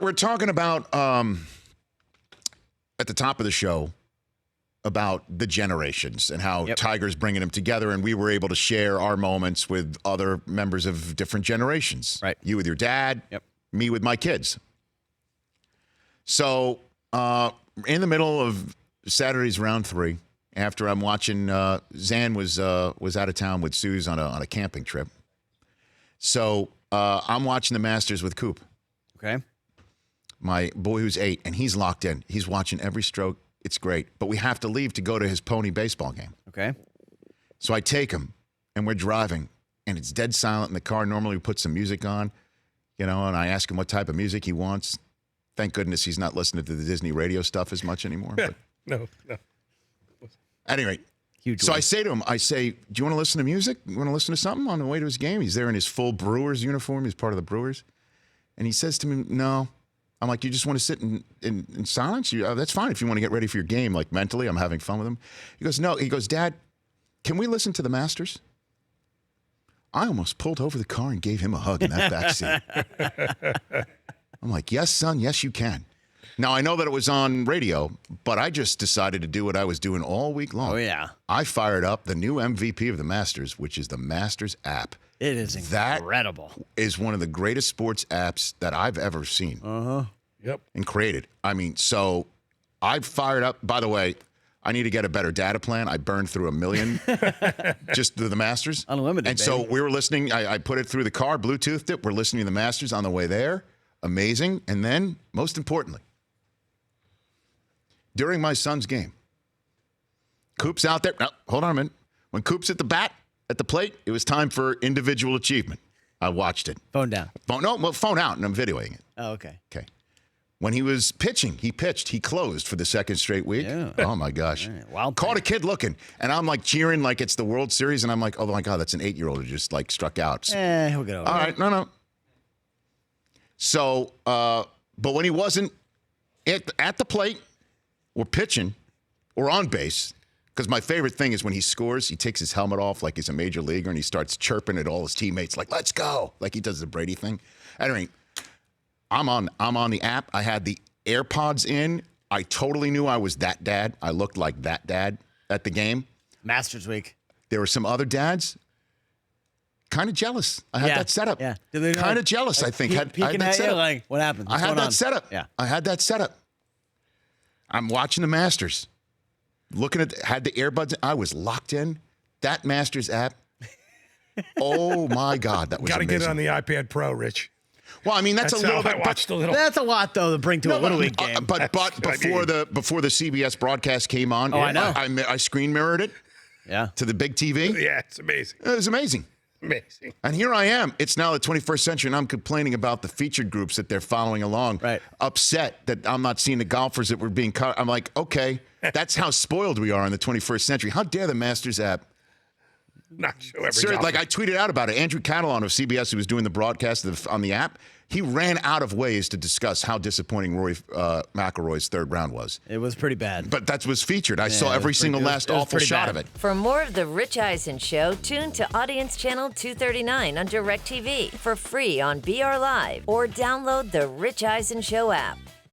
we're talking about at the top of the show about the generations and how Tiger's bringing them together, and we were able to share our moments with other members of different generations. Right. You with your dad, me with my kids. So in the middle of Saturday's round 3, after I'm watching, Zan was out of town with Suze on a camping trip. So I'm watching the Masters with Coop. Okay. My boy who's 8, and he's locked in. He's watching every stroke. It's great. But we have to leave to go to his pony baseball game. Okay. So I take him, and we're driving, and it's dead silent in the car. Normally we put some music on, and I ask him what type of music he wants. Thank goodness he's not listening to the Disney radio stuff as much anymore. But No. at any rate, Huge so one. I say to him, do you want to listen to music? You want to listen to something on the way to his game? He's there in his full Brewers uniform. He's part of the Brewers. And he says to me, no. I'm like, you just want to sit in silence? That's fine if you want to get ready for your game, like mentally. I'm having fun with him. He goes, no. He goes, Dad, can we listen to the Masters? I almost pulled over the car and gave him a hug in that backseat. I'm like, yes, son, yes, you can. Now, I know that it was on radio, but I just decided to do what I was doing all week long. Oh, yeah. I fired up the new MVP of the Masters, which is the Masters app. It is incredible. That is one of the greatest sports apps that I've ever seen. Yep. And created. I mean, so I fired up. By the way, I need to get a better data plan. I burned through 1 million just through the Masters. Unlimited, And so we were listening. I put it through the car, Bluetoothed it. We're listening to the Masters on the way there. Amazing. And then, most importantly, during my son's game, Coop's out there. No, hold on a minute. When Coop's at the bat, at the plate, it was time for individual achievement. I watched it. Phone down. Phone out, and I'm videoing it. Oh, okay. Okay. When he was pitching, he pitched. He closed for the second straight week. Yeah. Oh, my gosh. Right. Wild Caught thing. a kid looking. And I'm like cheering like it's the World Series. And I'm like, oh, my God, that's an 8-year-old who just like struck out. He'll get over All it. right. No. So, but when he wasn't at the plate or pitching or on base, because my favorite thing is when he scores, he takes his helmet off like he's a major leaguer and he starts chirping at all his teammates like, let's go, like he does the Brady thing. At any rate, I'm on the app. I had the AirPods in. I totally knew I was that dad. I looked like that dad at the game. Masters week. There were some other dads kind of jealous. I had that setup. Yeah. Kind of jealous, I think. I Peeking had that at you, setup. like, what happened? I What's had going that on? setup. Yeah. I had that setup. I'm watching the Masters. Had the earbuds. I was locked in. That Masters app. Oh my God, that was Got to amazing. get it on the iPad Pro, Rich. Well, I mean, that's a little how bit. I watched a little. That's a lot, though, to bring to a Little League game. But before the CBS broadcast came on, I know. I screen mirrored it Yeah. to the big TV. Yeah, it's amazing. It was amazing. Amazing. And here I am. It's now the 21st century, and I'm complaining about the featured groups that they're following along. Right. Upset that I'm not seeing the golfers that were being cut. I'm like, okay, that's how spoiled we are in the 21st century. How dare the Masters app? Not show every Seriously, golfer. like I tweeted out about it. Andrew Catalon of CBS, who was doing the broadcast on the app, he ran out of ways to discuss how disappointing Rory McIlroy's third round was. It was pretty bad. But that was featured. I saw it every was single pretty- last it was awful pretty shot bad. of it. For more of The Rich Eisen Show, tune to Audience Channel 239 on DirecTV for free on BR Live or download the Rich Eisen Show app.